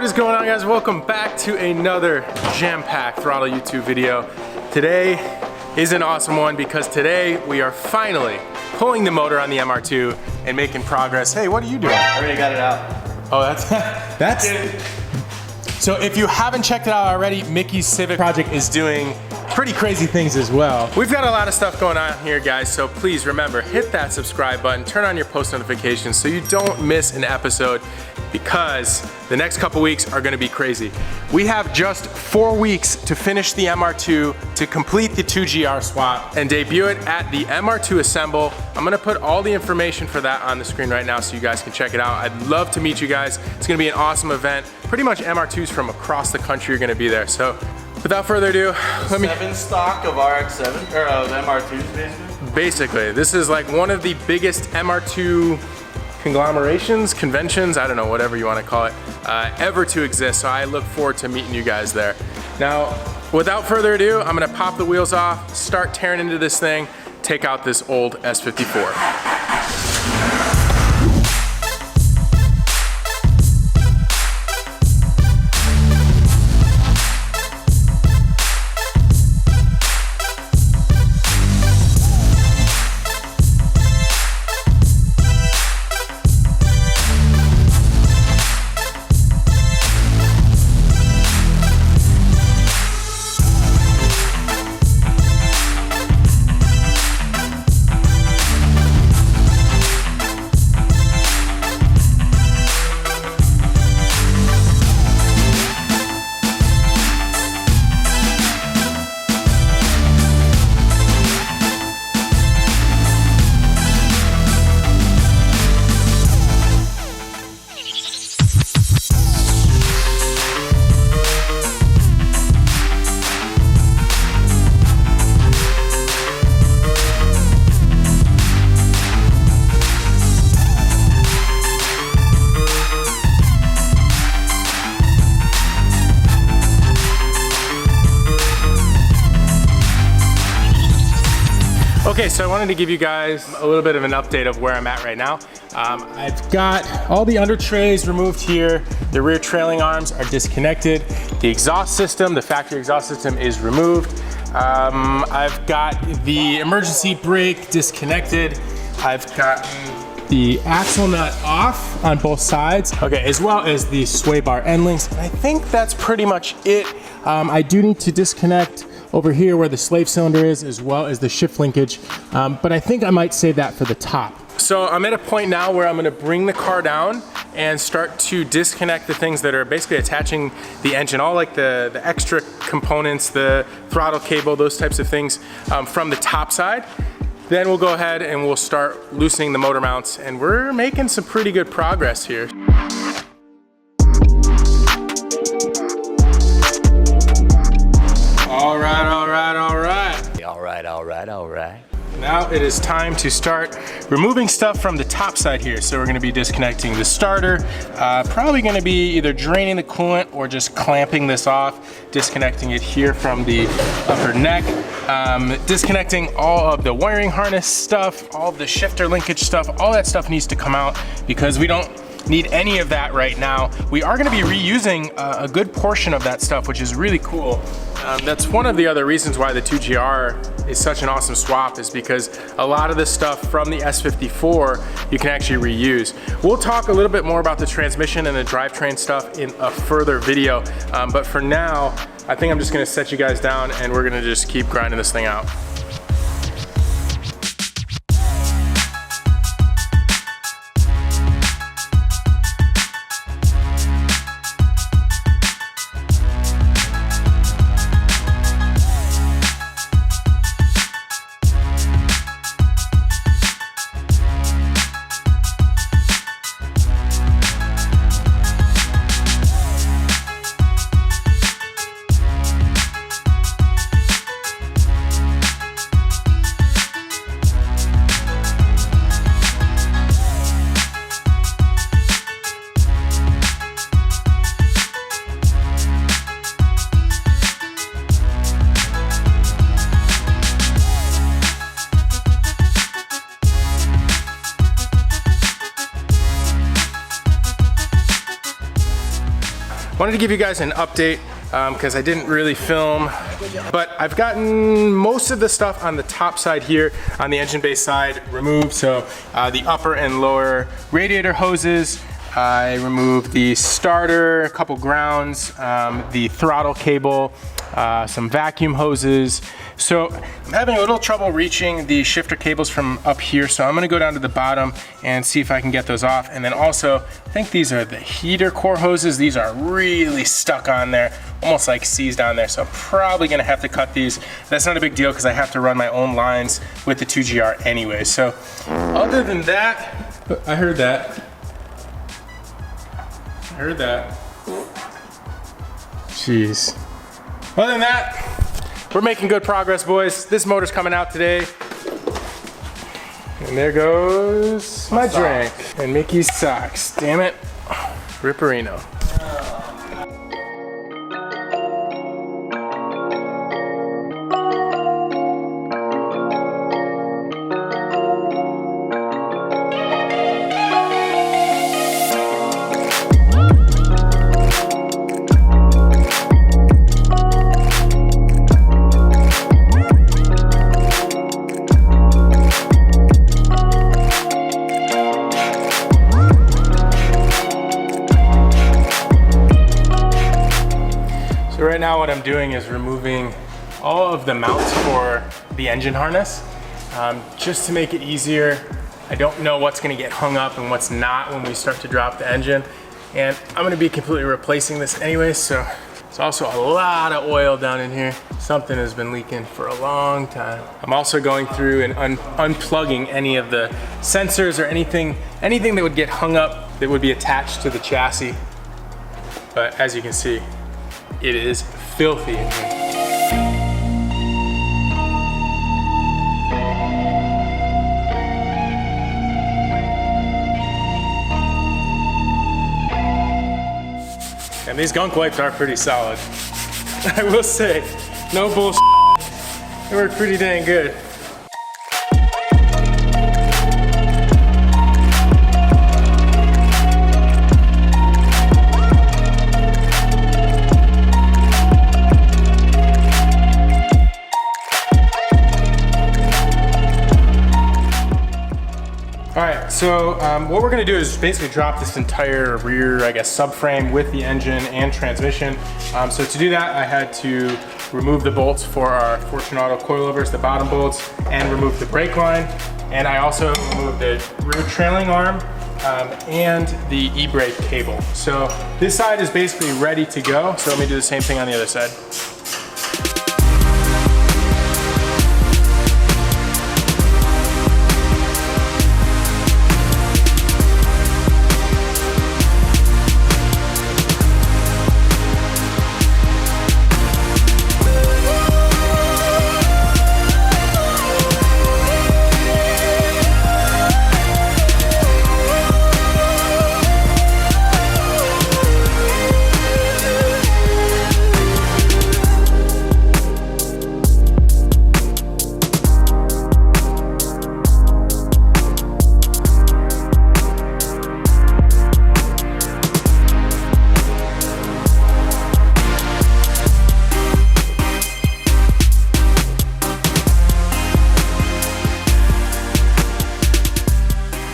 is going on, guys? Welcome back to another jam-packed throttle YouTube video. Today is an awesome one because today we are finally pulling the motor on the MR2 and making progress. Hey, what are you doing? I already got it out. Oh, that's so if you haven't checked it out already, Mickey's Civic project is doing pretty crazy things as well. We've got a lot of stuff going on here, guys, so please remember, hit that subscribe button, turn on your post notifications so you don't miss an episode, because the next couple weeks are gonna be crazy. We have just 4 weeks to finish the MR2, to complete the 2GR swap, and debut it at the MR2 Assemble. I'm gonna put all the information for that on the screen right now so you guys can check it out. I'd love to meet you guys. It's gonna be an awesome event. Pretty much MR2s from across the country are gonna be there. So without further ado, let me... 7 stock of RX-7, or of MR2s basically? Basically, this is like one of the biggest MR2 conventions, I don't know, whatever you want to call it, ever to exist. So I look forward to meeting you guys there. Now, without further ado, I'm gonna pop the wheels off, start tearing into this thing, take out this old S54. Okay, so I wanted to give you guys a little bit of an update of where I'm at right now. I've got all the under trays removed here. The rear trailing arms are disconnected. The exhaust system, the factory exhaust system, is removed. I've got the emergency brake disconnected. I've gotten the axle nut off on both sides, okay, as well as the sway bar end links. And I think that's pretty much it. I do need to disconnect over here where the slave cylinder is, as well as the shift linkage, but I think I might save that for the top. So I'm at a point now where I'm gonna bring the car down and start to disconnect the things that are basically attaching the engine, all like the extra components, the throttle cable, those types of things from the top side. Then we'll go ahead and we'll start loosening the motor mounts, and we're making some pretty good progress here. All right. Now it is time to start removing stuff from the top side here. So we're gonna be disconnecting the starter, probably gonna be either draining the coolant or just clamping this off, disconnecting it here from the upper neck, disconnecting all of the wiring harness stuff, all of the shifter linkage stuff. All that stuff needs to come out because we don't need any of that right now. We are gonna be reusing a good portion of that stuff, which is really cool. That's one of the other reasons why the 2GR is such an awesome swap, is because a lot of this stuff from the S54 you can actually reuse. We'll talk a little bit more about the transmission and the drivetrain stuff in a further video, but for now, I think I'm just gonna set you guys down and we're gonna just keep grinding this thing out. wanted to give you guys an update because I didn't really film, but I've gotten most of the stuff on the top side here on the engine bay side removed. So the upper and lower radiator hoses, I removed the starter, a couple grounds, the throttle cable, some vacuum hoses. So I'm having a little trouble reaching the shifter cables from up here, so I'm gonna go down to the bottom and see if I can get those off. And then also, I think these are the heater core hoses. These are really stuck on there, almost like seized on there. So I'm probably gonna have to cut these. That's not a big deal because I have to run my own lines with the 2GR anyway. So other than that, I heard that. Jeez. Other than that, we're making good progress, boys. This motor's coming out today. And there goes my drink. And Mickey's socks. Damn it. Ripperino. So right now what I'm doing is removing all of the mounts for the engine harness, just to make it easier. I don't know what's gonna get hung up and what's not when we start to drop the engine. And I'm gonna be completely replacing this anyway, so there's also a lot of oil down in here. Something has been leaking for a long time. I'm also going through and unplugging any of the sensors or anything that would get hung up that would be attached to the chassis. But as you can see, it is filthy in here. And these gunk wipes are pretty solid. I will say, no bullshit. They work pretty dang good. So what we're gonna do is basically drop this entire rear, I guess, subframe with the engine and transmission. So to do that, I had to remove the bolts for our Fortune Auto coilovers, the bottom bolts, and remove the brake line. And I also removed the rear trailing arm and the e-brake cable. So this side is basically ready to go. So let me do the same thing on the other side.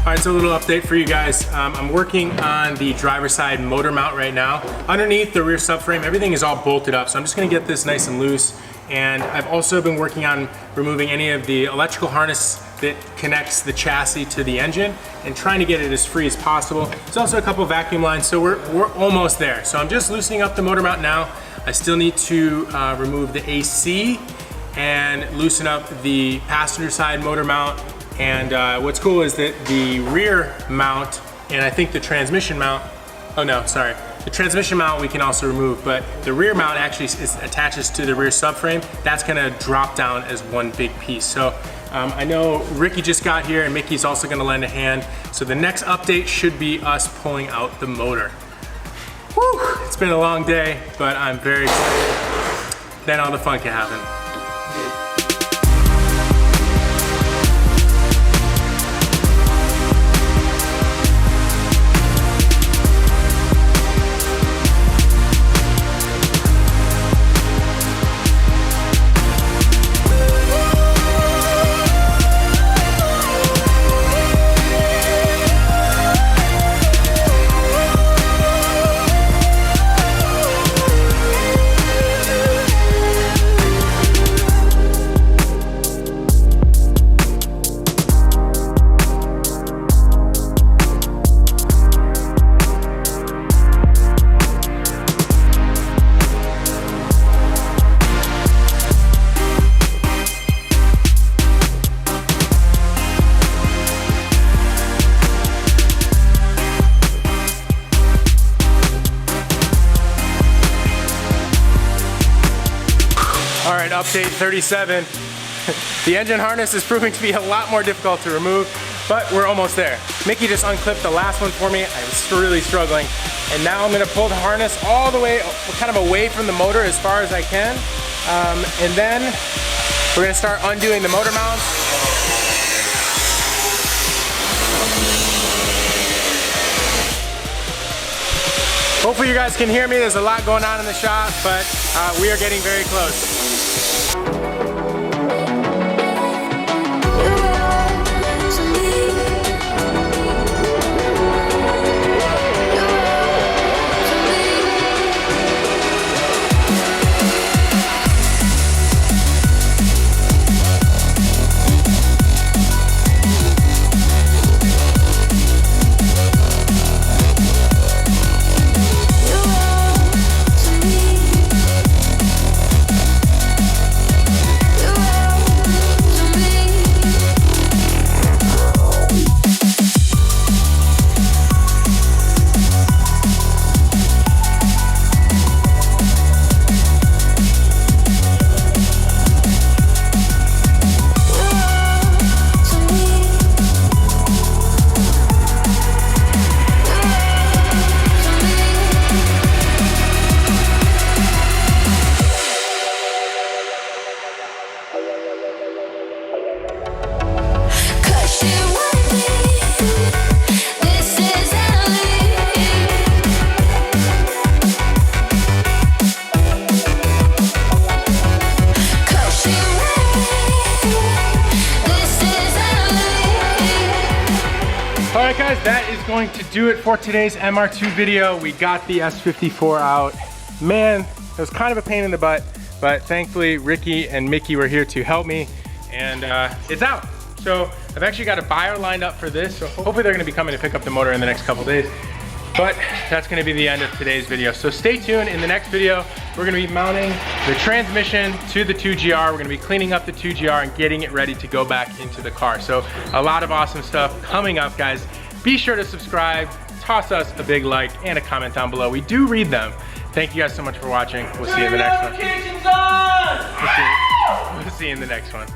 All right, so a little update for you guys. I'm working on the driver's side motor mount right now. Underneath the rear subframe, everything is all bolted up, so I'm just gonna get this nice and loose. And I've also been working on removing any of the electrical harness that connects the chassis to the engine and trying to get it as free as possible. There's also a couple of vacuum lines, so we're almost there. So I'm just loosening up the motor mount now. I still need to remove the AC and loosen up the passenger side motor mount. And what's cool is that the rear mount and I think the transmission mount, oh no, sorry. The transmission mount we can also remove, but the rear mount actually attaches to the rear subframe. That's gonna drop down as one big piece. So I know Ricky just got here and Mickey's also gonna lend a hand. So the next update should be us pulling out the motor. Whew, it's been a long day, but I'm very excited. Then all the fun can happen. update 37. The engine harness is proving to be a lot more difficult to remove, but we're almost there. Mickey just unclipped the last one for me. I was really struggling. And now I'm gonna pull the harness all the way, kind of away from the motor as far as I can. And then we're gonna start undoing the motor mounts. Hopefully you guys can hear me. There's a lot going on in the shop, but we are getting very close. Alright guys, that is going to do it for today's MR2 video. We got the S54 out. Man, it was kind of a pain in the butt, but thankfully Ricky and Mickey were here to help me, and it's out. So I've actually got a buyer lined up for this, so hopefully they're gonna be coming to pick up the motor in the next couple days. But that's gonna be the end of today's video. So stay tuned. In the next video, we're gonna be mounting the transmission to the 2GR. We're gonna be cleaning up the 2GR and getting it ready to go back into the car. So a lot of awesome stuff coming up, guys. Be sure to subscribe, toss us a big like and a comment down below. We do read them. Thank you guys so much for watching. We'll see you in the next one. We'll see you in the next one.